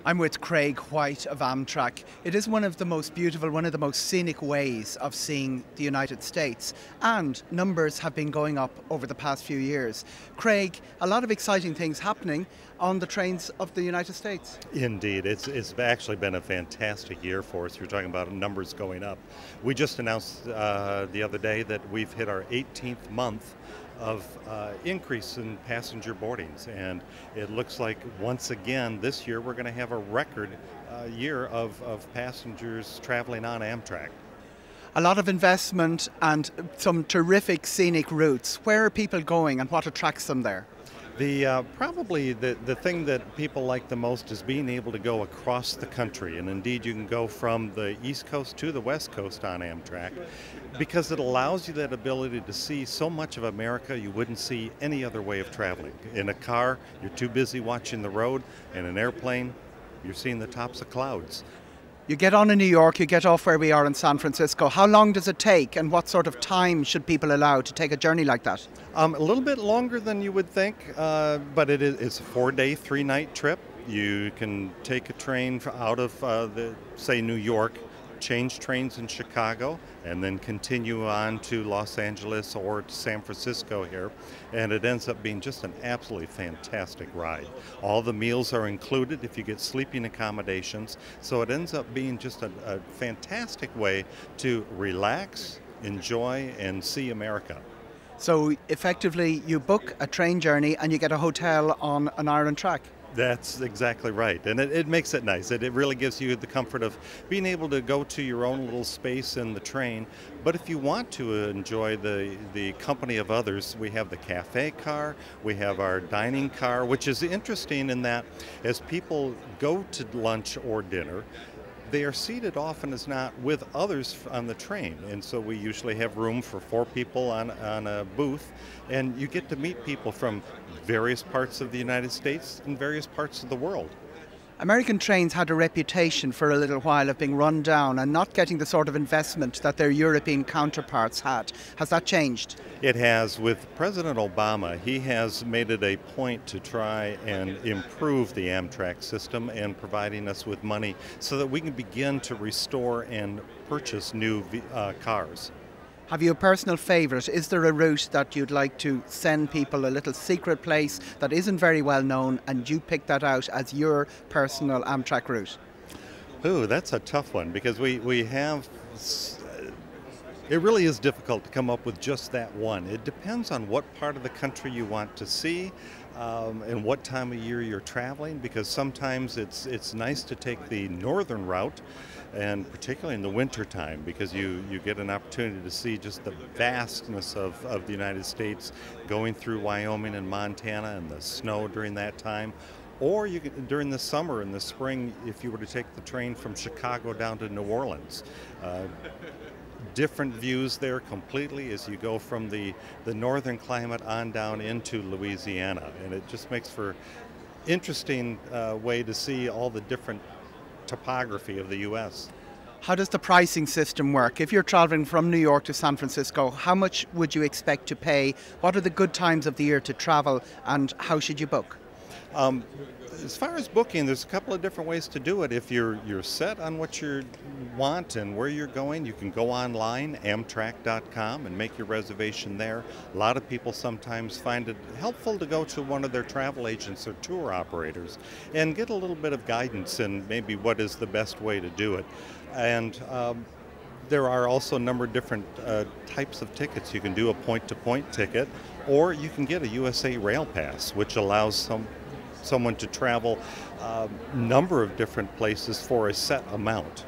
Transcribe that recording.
I'm with Craig White of Amtrak. It is one of the most beautiful, one of the most scenic ways of seeing the United States, and numbers have been going up over the past few years. Craig, a lot of exciting things happening on the trains of the United States. Indeed, it's actually been a fantastic year for us. You're talking about numbers going up. We just announced the other day that we've hit our 18th month of increase in passenger boardings, and it looks like once again this year we're going to have a record year of passengers traveling on Amtrak. A lot of investment and some terrific scenic routes. Where are people going and what attracts them there? Probably the thing that people like the most is being able to go across the country, and indeed you can go from the East Coast to the West Coast on Amtrak, because it allows you that ability to see so much of America you wouldn't see any other way of traveling. In a car, you're too busy watching the road. In an airplane, you're seeing the tops of clouds. You get on in New York, you get off where we are in San Francisco. How long does it take, and what sort of time should people allow to take a journey like that? A little bit longer than you would think, but it's a 4-day, 3-night trip. You can take a train out of, say, New York, change trains in Chicago, and then continue on to Los Angeles or to San Francisco here, and it ends up being just an absolutely fantastic ride. All the meals are included if you get sleeping accommodations, so it ends up being just a fantastic way to relax, enjoy, and see America. So effectively you book a train journey and you get a hotel on an Ireland track. That's exactly right, and it makes it nice. It really gives you the comfort of being able to go to your own little space in the train. But if you want to enjoy the company of others, we have the cafe car, we have our dining car, which is interesting in that as people go to lunch or dinner, they are seated often as not with others on the train, and so we usually have room for 4 people on a booth, and you get to meet people from various parts of the United States and various parts of the world. American trains had a reputation for a little while of being run down and not getting the sort of investment that their European counterparts had. Has that changed? It has. With President Obama, he has made it a point to try and improve the Amtrak system and providing us with money so that we can begin to restore and purchase new cars. Have you a personal favourite? Is there a route that you'd like to send people, a little secret place that isn't very well known, and you pick that out as your personal Amtrak route? Ooh, that's a tough one, because we have... It really is difficult to come up with just that one. It depends on what part of the country you want to see and what time of year you're traveling, because sometimes it's nice to take the northern route, and particularly in the winter time, because you get an opportunity to see just the vastness of the United States going through Wyoming and Montana and the snow during that time. Or you could, during the summer and the spring, if you were to take the train from Chicago down to New Orleans. Different views there completely as you go from the northern climate on down into Louisiana, and it just makes for interesting way to see all the different topography of the U.S. How does the pricing system work? If you're traveling from New York to San Francisco, how much would you expect to pay? What are the good times of the year to travel, and how should you book? As far as booking, there's a couple of different ways to do it. If you're set on what you want and where you're going, you can go online, amtrak.com, and make your reservation there. A lot of people sometimes find it helpful to go to one of their travel agents or tour operators and get a little bit of guidance in maybe what is the best way to do it. And there are also a number of different types of tickets. You can do a point-to-point ticket, or you can get a USA Rail Pass, which allows someone to travel a number of different places for a set amount.